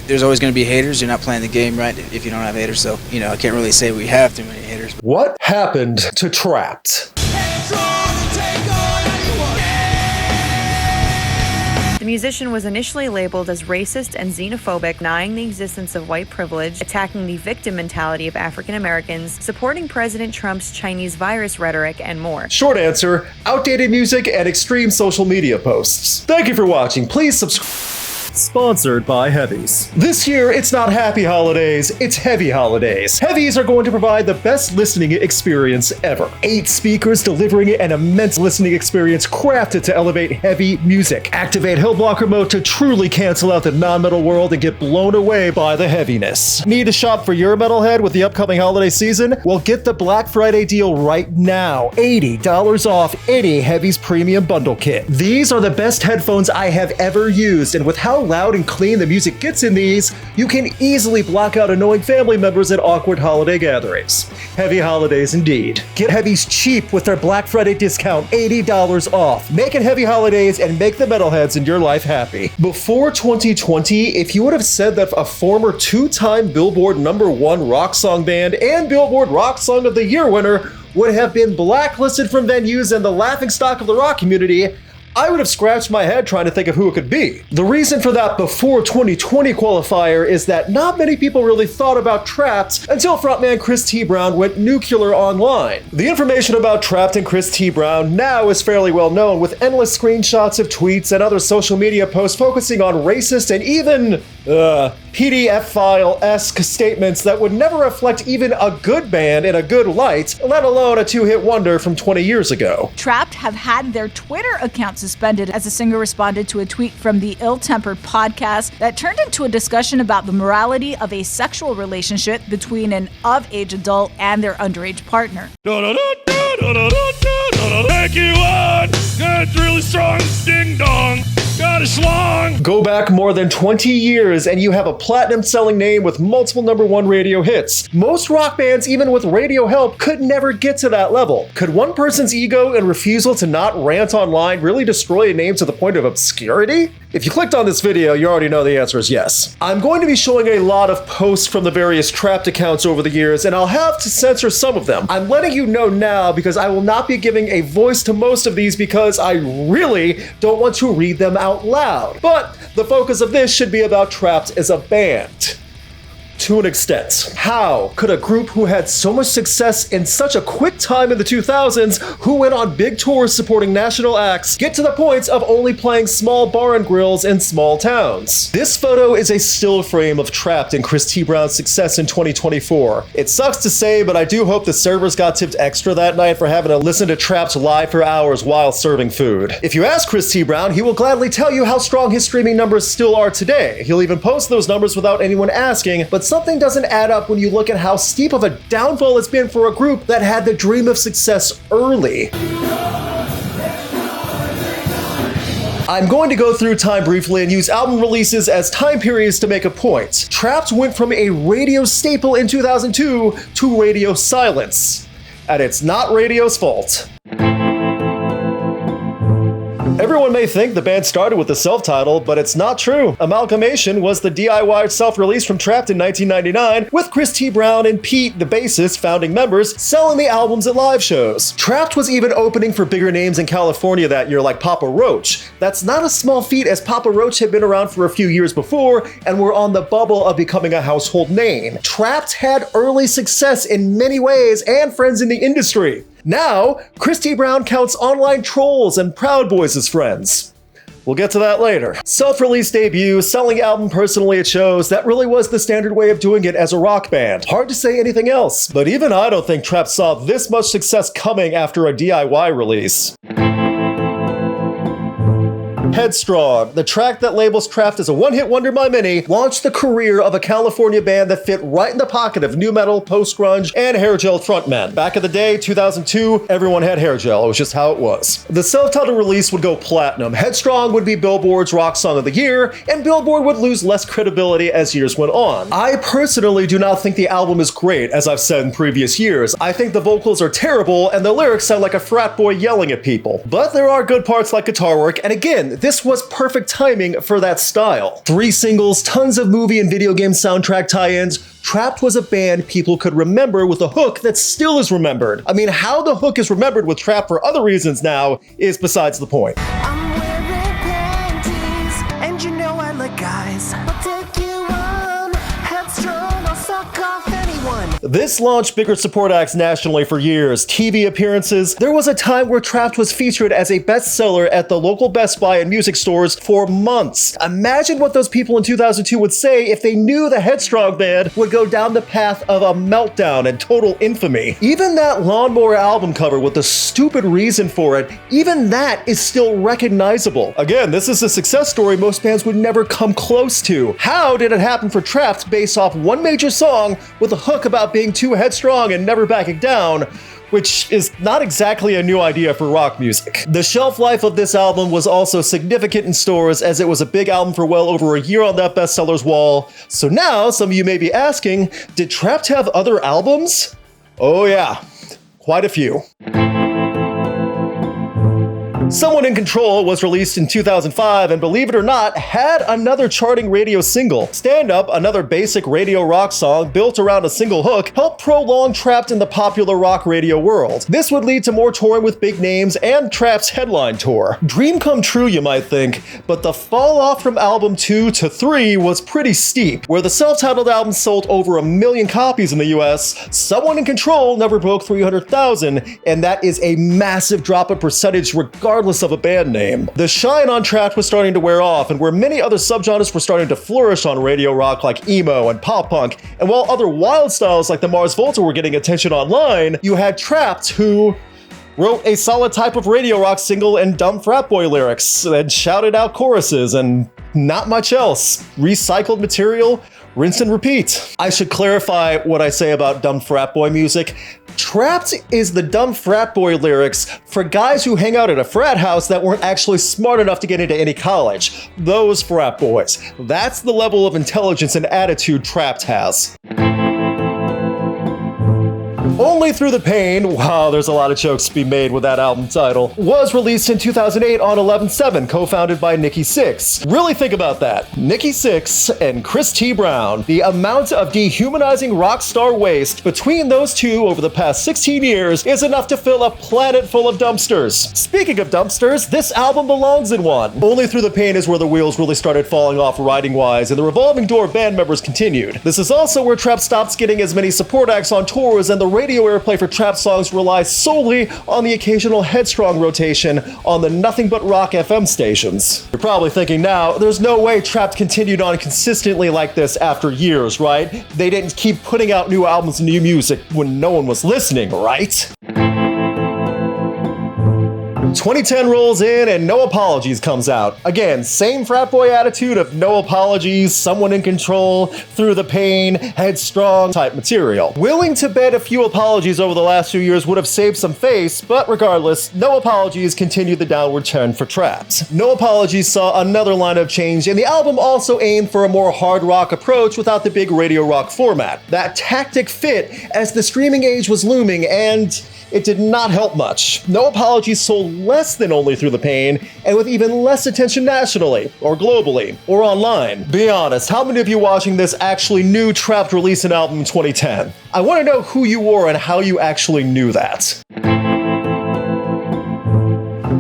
there's always going to be haters. You're not playing the game right if you don't have haters. So, I can't really say we have too many haters. What happened to TRAPT? The musician was initially labeled as racist and xenophobic, denying the existence of white privilege, attacking the victim mentality of African Americans, supporting President Trump's Chinese virus rhetoric, and more. Short answer, outdated music and extreme social media posts. Thank you for watching. Please subscribe. Sponsored by Heavies. This year, it's not happy holidays, it's heavy holidays. Heavies are going to provide the best listening experience ever. 8 speakers delivering an immense listening experience crafted to elevate heavy music. Activate Hill Blocker mode to truly cancel out the non-metal world and get blown away by the heaviness. Need to shop for your metalhead with the upcoming holiday season? Well, get the Black Friday deal right now. $80 off any Heavies Premium Bundle Kit. These are the best headphones I have ever used, and with how loud and clean the music gets in these, you can easily block out annoying family members at awkward holiday gatherings. Heavy holidays indeed. Get Heavies cheap with their Black Friday discount, $80 off. Make it heavy holidays and make the metalheads in your life happy. Before 2020, if you would have said that a former 2-time Billboard #1 rock song band and Billboard Rock Song of the Year winner would have been blacklisted from venues and the laughingstock of the rock community, I would have scratched my head trying to think of who it could be. The reason for that before 2020 qualifier is that not many people really thought about TRAPT until frontman Chris T. Brown went nuclear online. The information about TRAPT and Chris T. Brown now is fairly well known, with endless screenshots of tweets and other social media posts focusing on racist and even, PDF file-esque statements that would never reflect even a good band in a good light, let alone a 2-hit wonder from 20 years ago. TRAPT have had their Twitter account suspended as the singer responded to a tweet from the Ill-Tempered podcast that turned into a discussion about the morality of a sexual relationship between an of-age adult and their underage partner. Thank you, one. That's really strong. Ding dong. Got a schlong. Go back more than 20 years and you have a platinum-selling name with multiple #1 radio hits. Most rock bands, even with radio help, could never get to that level. Could one person's ego and refusal to not rant online really destroy a name to the point of obscurity? If you clicked on this video, you already know the answer is yes. I'm going to be showing a lot of posts from the various TRAPT accounts over the years, and I'll have to censor some of them. I'm letting you know now because I will not be giving a voice to most of these because I really don't want to read them out loud. But the focus of this should be about TRAPT as a band. To an extent. How could a group who had so much success in such a quick time in the 2000s, who went on big tours supporting national acts, get to the point of only playing small bar and grills in small towns? This photo is a still frame of TRAPT and Chris T. Brown's success in 2024. It sucks to say, but I do hope the servers got tipped extra that night for having to listen to TRAPT live for hours while serving food. If you ask Chris T. Brown, he will gladly tell you how strong his streaming numbers still are today. He'll even post those numbers without anyone asking, but something doesn't add up when you look at how steep of a downfall it's been for a group that had the dream of success early. I'm going to go through time briefly and use album releases as time periods to make a point. TRAPT went from a radio staple in 2002 to radio silence. And it's not radio's fault. Everyone may think the band started with the self-title, but it's not true. Amalgamation was the DIY self-release from TRAPT in 1999, with Chris T. Brown and Pete, the bassist, founding members, selling the albums at live shows. TRAPT was even opening for bigger names in California that year, like Papa Roach. That's not a small feat, as Papa Roach had been around for a few years before and were on the bubble of becoming a household name. TRAPT had early success in many ways and friends in the industry. Now, Chris T. Brown counts online trolls and Proud Boys as friends. We'll get to that later. Self-release debut, selling album personally at shows, that really was the standard way of doing it as a rock band. Hard to say anything else, but even I don't think TRAPT saw this much success coming after a DIY release. Headstrong, the track that labels TRAPT as a one-hit wonder by many, launched the career of a California band that fit right in the pocket of nu metal, post-grunge, and hair gel frontmen. Back in the day, 2002, everyone had hair gel. It was just how it was. The self-titled release would go platinum. Headstrong would be Billboard's Rock Song of the Year, and Billboard would lose less credibility as years went on. I personally do not think the album is great, as I've said in previous years. I think the vocals are terrible, and the lyrics sound like a frat boy yelling at people. But there are good parts like guitar work, and again, this was perfect timing for that style. 3 singles, tons of movie and video game soundtrack tie-ins, TRAPT was a band people could remember with a hook that still is remembered. I mean, how the hook is remembered with TRAPT for other reasons now is besides the point. I'm wearing panties, and you know I like guys. I'll take you on, headstrong, I'll suck off anyone. This launched bigger support acts nationally for years, TV appearances. There was a time where TRAPT was featured as a bestseller at the local Best Buy and music stores for months. Imagine what those people in 2002 would say if they knew the Headstrong band would go down the path of a meltdown and total infamy. Even that Lawnmower album cover with the stupid reason for it, even that is still recognizable. Again, this is a success story most bands would never come close to. How did it happen for TRAPT based off one major song with a hook about being too headstrong and never backing down, which is not exactly a new idea for rock music. The shelf life of this album was also significant in stores, as it was a big album for well over a year on that bestsellers wall. So now, some of you may be asking, did TRAPT have other albums? Oh yeah, quite a few. Someone in Control was released in 2005 and, believe it or not, had another charting radio single. Stand Up, another basic radio rock song built around a single hook, helped prolong TRAPT in the popular rock radio world. This would lead to more touring with big names and TRAPT's headline tour. Dream come true, you might think, but the fall off from album 2 to 3 was pretty steep. Where the self-titled album sold over 1 million copies in the US, Someone in Control never broke 300,000, and that is a massive drop in percentage regardless of a band name. The shine on TRAPT was starting to wear off, and where many other subgenres were starting to flourish on radio rock like emo and pop punk, and while other wild styles like the Mars Volta were getting attention online, you had TRAPT, who wrote a solid type of radio rock single and dumb frat boy lyrics, and shouted out choruses, and not much else. Recycled material, rinse and repeat. I should clarify what I say about dumb frat boy music. TRAPT is the dumb frat boy lyrics for guys who hang out at a frat house that weren't actually smart enough to get into any college. Those frat boys. That's the level of intelligence and attitude TRAPT has. Only Through the Pain, wow, there's a lot of jokes to be made with that album title, was released in 2008 on 11/7, co-founded by Nikki Sixx. Really think about that. Nikki Sixx and Chris T. Brown. The amount of dehumanizing rock star waste between those two over the past 16 years is enough to fill a planet full of dumpsters. Speaking of dumpsters, this album belongs in one. Only Through the Pain is where the wheels really started falling off writing-wise, and the revolving door of band members continued. This is also where TRAPT stops getting as many support acts on tours, and the radio airplay for TRAPT songs relies solely on the occasional Headstrong rotation on the Nothing But Rock FM stations. You're probably thinking now, there's no way TRAPT continued on consistently like this after years, right? They didn't keep putting out new albums and new music when no one was listening, right? 2010 rolls in and No Apologies comes out. Again, same frat boy attitude of no apologies, someone in control, through the pain, headstrong type material. Willing to bet a few apologies over the last few years would have saved some face, but regardless, No Apologies continued the downward trend for TRAPT. No Apologies saw another lineup change, and the album also aimed for a more hard rock approach without the big radio rock format. That tactic fit as the streaming age was looming, and it did not help much. No Apologies sold less than Only Through the Pain, and with even less attention nationally, or globally, or online. Be honest, how many of you watching this actually knew TRAPT released an album in 2010? I want to know who you were and how you actually knew that.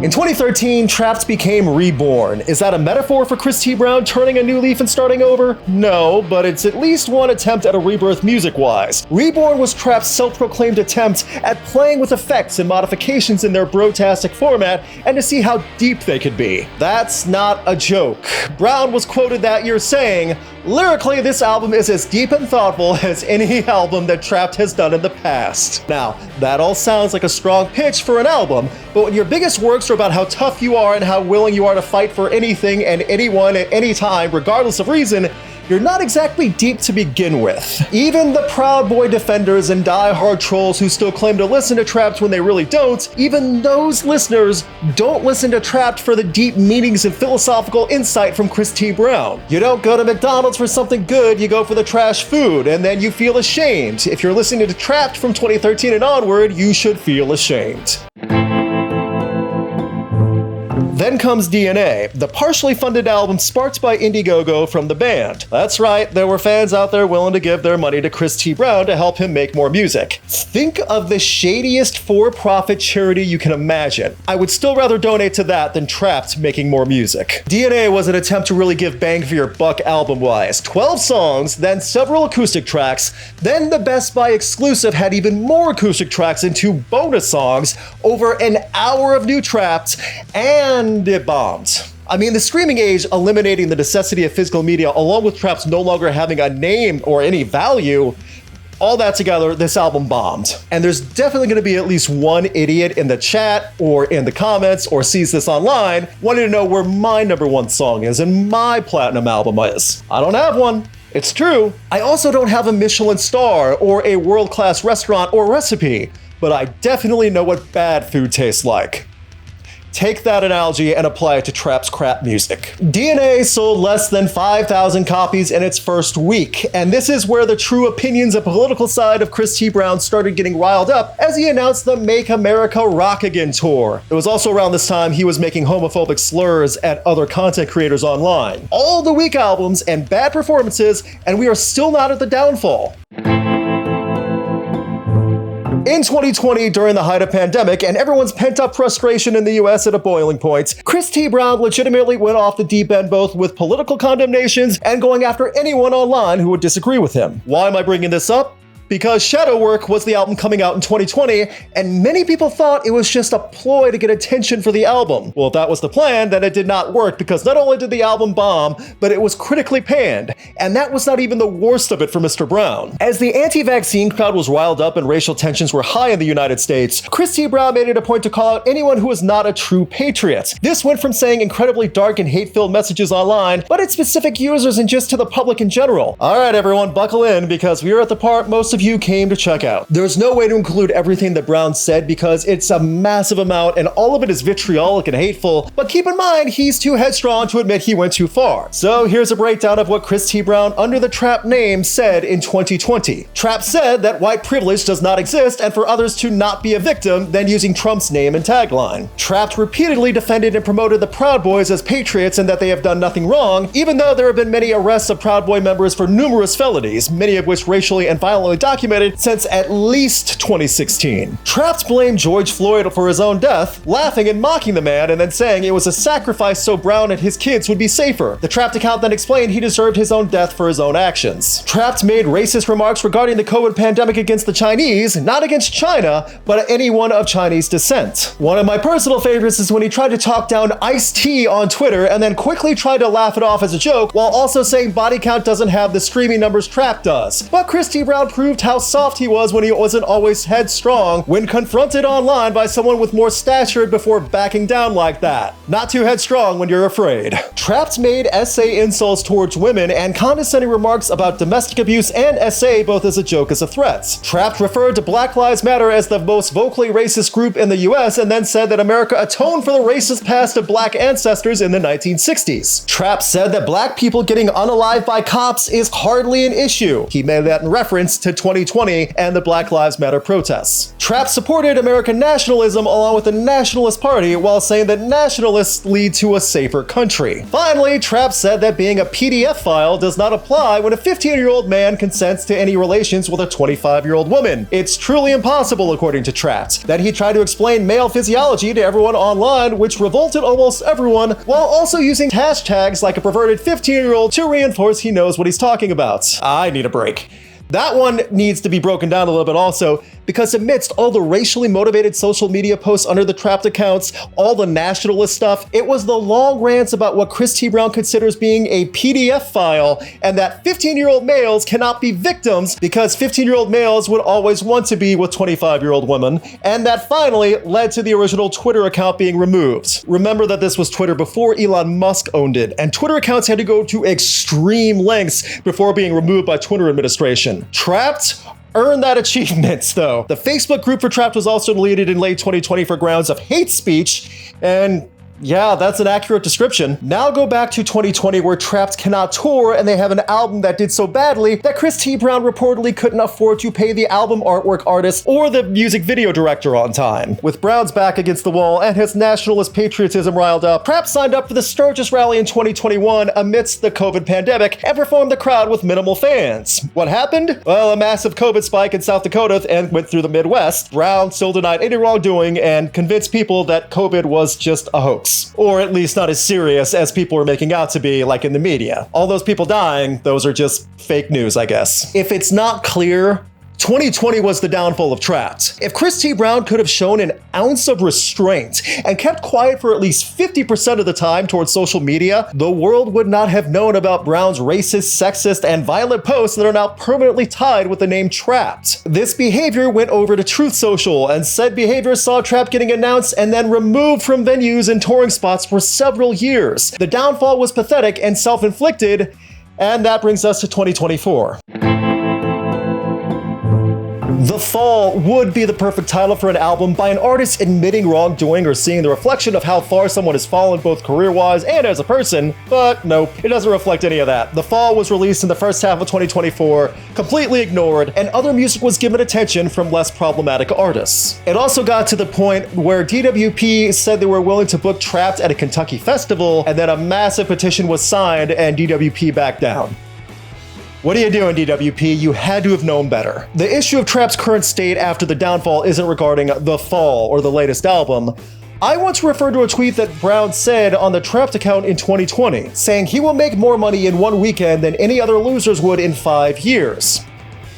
In 2013, TRAPT became Reborn. Is that a metaphor for Chris T. Brown turning a new leaf and starting over? No, but it's at least one attempt at a rebirth music-wise. Reborn was TRAPT's self-proclaimed attempt at playing with effects and modifications in their brotastic format and to see how deep they could be. That's not a joke. Brown was quoted that year saying, "Lyrically, this album is as deep and thoughtful as any album that TRAPT has done in the past." Now, that all sounds like a strong pitch for an album, but when your biggest works are about how tough you are and how willing you are to fight for anything and anyone at any time, regardless of reason, you're not exactly deep to begin with. Even the Proud Boy defenders and die-hard trolls who still claim to listen to TRAPT when they really don't, even those listeners don't listen to TRAPT for the deep meanings and philosophical insight from Chris T. Brown. You don't go to McDonald's for something good, you go for the trash food, and then you feel ashamed. If you're listening to TRAPT from 2013 and onward, you should feel ashamed. Then comes DNA, the partially funded album sparked by Indiegogo from the band. That's right, there were fans out there willing to give their money to Chris T. Brown to help him make more music. Think of the shadiest for-profit charity you can imagine. I would still rather donate to that than TRAPT making more music. DNA was an attempt to really give bang for your buck album-wise. 12 songs, then several acoustic tracks, then the Best Buy exclusive had even more acoustic tracks and 2 bonus songs, over an hour of new TRAPT, and it bombed. I mean, the streaming age eliminating the necessity of physical media, along with TRAPT no longer having a name or any value, all that together, this album bombed. And there's definitely going to be at least one idiot in the chat or in the comments or sees this online wanting to know where my #1 song is and my platinum album is. I don't have one. It's true. I also don't have a Michelin star or a world-class restaurant or recipe, but I definitely know what bad food tastes like. Take that analogy and apply it to TRAPT's crap music. DNA sold less than 5,000 copies in its first week, and this is where the true opinions and political side of Chris T. Brown started getting riled up as he announced the Make America Rock Again tour. It was also around this time he was making homophobic slurs at other content creators online. All the weak albums and bad performances, and we are still not at the downfall. In 2020, during the height of pandemic and everyone's pent-up frustration in the US at a boiling point, Chris T. Brown legitimately went off the deep end both with political condemnations and going after anyone online who would disagree with him. Why am I bringing this up? Because Shadow Work was the album coming out in 2020, and many people thought it was just a ploy to get attention for the album. Well, if that was the plan, then it did not work, because not only did the album bomb, but it was critically panned. And that was not even the worst of it for Mr. Brown. As the anti-vaccine crowd was riled up and racial tensions were high in the United States, Chris T. Brown made it a point to call out anyone who was not a true patriot. This went from saying incredibly dark and hate-filled messages online, but at specific users and just to the public in general. All right, everyone, buckle in, because we are at the part most of you came to check out. There's no way to include everything that Brown said because it's a massive amount and all of it is vitriolic and hateful, but keep in mind he's too headstrong to admit he went too far. So here's a breakdown of what Chris T. Brown under the TRAPT name said in 2020. TRAPT said that white privilege does not exist and for others to not be a victim, then using Trump's name and tagline. TRAPT repeatedly defended and promoted the Proud Boys as patriots and that they have done nothing wrong, even though there have been many arrests of Proud Boy members for numerous felonies, many of which racially and violently documented since at least 2016. TRAPT blamed George Floyd for his own death, laughing and mocking the man and then saying it was a sacrifice so Brown and his kids would be safer. The TRAPT account then explained he deserved his own death for his own actions. TRAPT made racist remarks regarding the COVID pandemic against the Chinese, not against China, but anyone of Chinese descent. One of my personal favorites is when he tried to talk down Ice-T on Twitter and then quickly tried to laugh it off as a joke while also saying body count doesn't have the streaming numbers TRAPT does. But Chris T. Brown proved how soft he was when he wasn't always headstrong when confronted online by someone with more stature before backing down like that. Not too headstrong when you're afraid. TRAPT made essay insults towards women and condescending remarks about domestic abuse and essay both as a joke as a threat. TRAPT referred to Black Lives Matter as the most vocally racist group in the US and then said that America atoned for the racist past of black ancestors in the 1960s. TRAPT said that black people getting unalived by cops is hardly an issue. He made that in reference to 2020 and the Black Lives Matter protests. TRAPT supported American nationalism along with the Nationalist Party while saying that nationalists lead to a safer country. Finally, TRAPT said that being a PDF file does not apply when a 15-year-old man consents to any relations with a 25-year-old woman. It's truly impossible, according to TRAPT. That he tried to explain male physiology to everyone online, which revolted almost everyone, while also using hashtags like a perverted 15-year-old to reinforce he knows what he's talking about. I need a break. That one needs to be broken down a little bit also, because amidst all the racially motivated social media posts under the TRAPT accounts, all the nationalist stuff, it was the long rants about what Chris T. Brown considers being a PDF file, and that 15-year-old males cannot be victims because 15-year-old males would always want to be with 25-year-old women, and that finally led to the original Twitter account being removed. Remember that this was Twitter before Elon Musk owned it, and Twitter accounts had to go to extreme lengths before being removed by Twitter administration. TRAPT earned that achievement, though. The Facebook group for TRAPT was also deleted in late 2020 for grounds of hate speech, and Yeah, that's an accurate description. Now go back to 2020 where TRAPT cannot tour and they have an album that did so badly that Chris T. Brown reportedly couldn't afford to pay the album artwork artist or the music video director on time. With Brown's back against the wall and his nationalist patriotism riled up, TRAPT signed up for the Sturgis rally in 2021 amidst the COVID pandemic and performed the crowd with minimal fans. What happened? Well, a massive COVID spike in South Dakota and went through the Midwest. Brown still denied any wrongdoing and convinced people that COVID was just a hoax. Or at least not as serious as people were making out to be, like in the media. All those people dying, those are just fake news, I guess. If it's not clear, 2020 was the downfall of TRAPT. If Chris T. Brown could have shown an ounce of restraint and kept quiet for at least 50% of the time towards social media, the world would not have known about Brown's racist, sexist, and violent posts that are now permanently tied with the name TRAPT. This behavior went over to Truth Social, and said behavior saw TRAPT getting announced and then removed from venues and touring spots for several years. The downfall was pathetic and self-inflicted, and that brings us to 2024. The Fall would be the perfect title for an album by an artist admitting wrongdoing or seeing the reflection of how far someone has fallen both career-wise and as a person, but nope, it doesn't reflect any of that. The Fall was released in the first half of 2024, completely ignored, and other music was given attention from less problematic artists. It also got to the point where DWP said they were willing to book TRAPT at a Kentucky festival, and then a massive petition was signed and DWP backed down. What are you doing, DWP? You had to have known better. The issue of TRAPT's current state after the downfall isn't regarding The Fall or the latest album. I want to refer to a tweet that Brown said on the TRAPT account in 2020, saying he will make more money in one weekend than any other losers would in 5 years.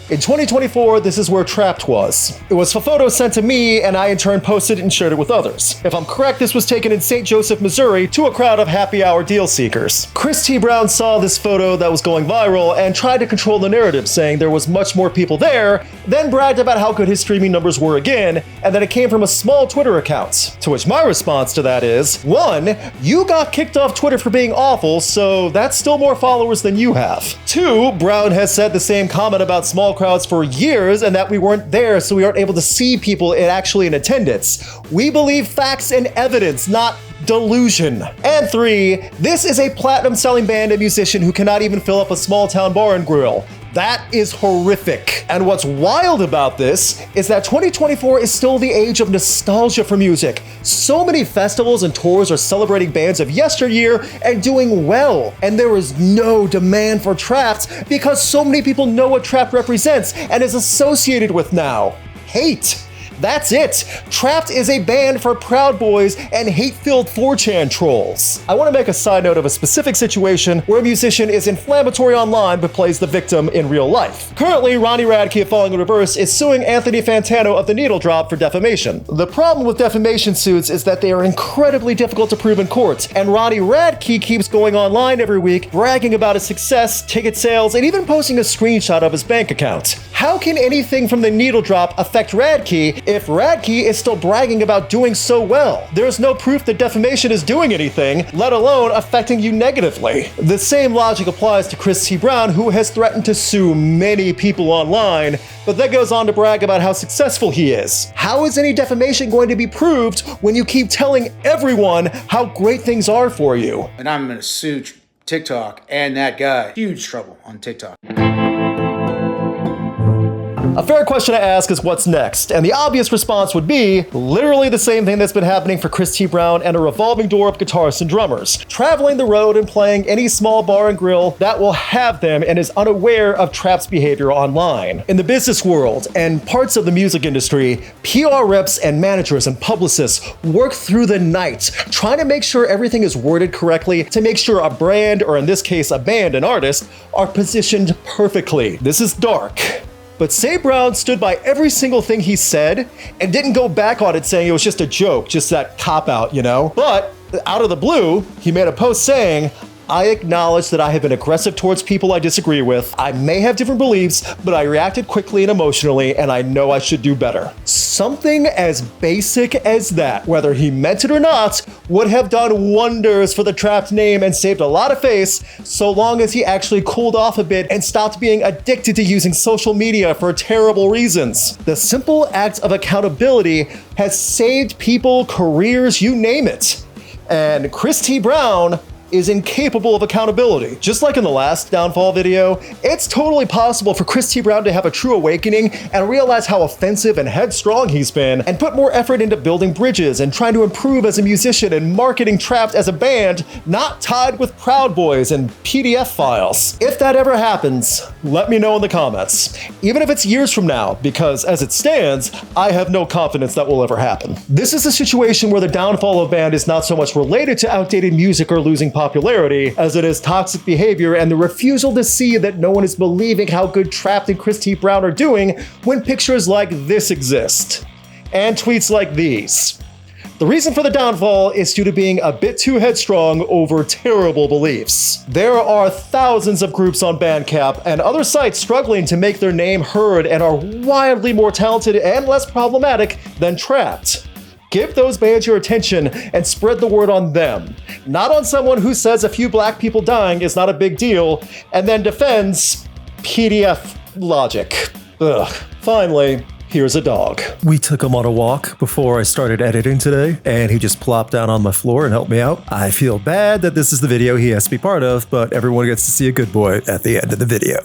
In 2024, this is where TRAPT was. It was a photo sent to me, and I in turn posted it and shared it with others. If I'm correct, this was taken in St. Joseph, Missouri, to a crowd of happy hour deal seekers. Chris T. Brown saw this photo that was going viral and tried to control the narrative, saying there was much more people there, then bragged about how good his streaming numbers were again, and that it came from a small Twitter account. To which my response to that is, 1, you got kicked off Twitter for being awful, so that's still more followers than you have. 2, Brown has said the same comment about small crowds for years and that we weren't there, so we aren't able to see people actually in attendance. We believe facts and evidence, not delusion. And 3, this is a platinum selling band and musician who cannot even fill up a small town bar and grill. That is horrific. And what's wild about this is that 2024 is still the age of nostalgia for music. So many festivals and tours are celebrating bands of yesteryear and doing well. And there is no demand for TRAPT because so many people know what TRAPT represents and is associated with now. Hate. That's it. TRAPT is a band for Proud Boys and hate-filled 4chan trolls. I want to make a side note of a specific situation where a musician is inflammatory online but plays the victim in real life. Currently, Ronnie Radke of Falling in Reverse is suing Anthony Fantano of The Needle Drop for defamation. The problem with defamation suits is that they are incredibly difficult to prove in court, and Ronnie Radke keeps going online every week bragging about his success, ticket sales, and even posting a screenshot of his bank account. How can anything from The Needle Drop affect Radke if Radke is still bragging about doing so well? There's no proof that defamation is doing anything, let alone affecting you negatively. The same logic applies to Chris T. Brown, who has threatened to sue many people online, but then goes on to brag about how successful he is. How is any defamation going to be proved when you keep telling everyone how great things are for you? And I'm gonna sue TikTok and that guy. Huge trouble on TikTok. A fair question to ask is what's next, and the obvious response would be literally the same thing that's been happening for Chris T. Brown and a revolving door of guitarists and drummers, traveling the road and playing any small bar and grill that will have them and is unaware of TRAPT's behavior online. In the business world and parts of the music industry, PR reps and managers and publicists work through the night trying to make sure everything is worded correctly to make sure a brand, or in this case a band and artist, are positioned perfectly. This is dark. But say Brown stood by every single thing he said and didn't go back on it saying it was just a joke, just that cop-out, you know? But out of the blue, he made a post saying, I acknowledge that I have been aggressive towards people I disagree with. I may have different beliefs, but I reacted quickly and emotionally, and I know I should do better. Something as basic as that, whether he meant it or not, would have done wonders for the TRAPT name and saved a lot of face, so long as he actually cooled off a bit and stopped being addicted to using social media for terrible reasons. The simple act of accountability has saved people, careers, you name it. And Chris T. Brown is incapable of accountability. Just like in the last Downfall video, it's totally possible for Chris T. Brown to have a true awakening and realize how offensive and headstrong he's been, and put more effort into building bridges and trying to improve as a musician and marketing Trapt as a band, not tied with Proud Boys and PDF files. If that ever happens, let me know in the comments. Even if it's years from now, because as it stands, I have no confidence that will ever happen. This is a situation where the downfall of a band is not so much related to outdated music or losing popularity as it is toxic behavior and the refusal to see that no one is believing how good Trapt and Chris T. Brown are doing when pictures like this exist. And tweets like these. The reason for the downfall is due to being a bit too headstrong over terrible beliefs. There are thousands of groups on Bandcamp and other sites struggling to make their name heard and are wildly more talented and less problematic than Trapt. Give those bands your attention and spread the word on them, not on someone who says a few black people dying is not a big deal and then defends PDF logic. Ugh. Finally, here's a dog. We took him on a walk before I started editing today, and he just plopped down on my floor and helped me out. I feel bad that this is the video he has to be part of, but everyone gets to see a good boy at the end of the video.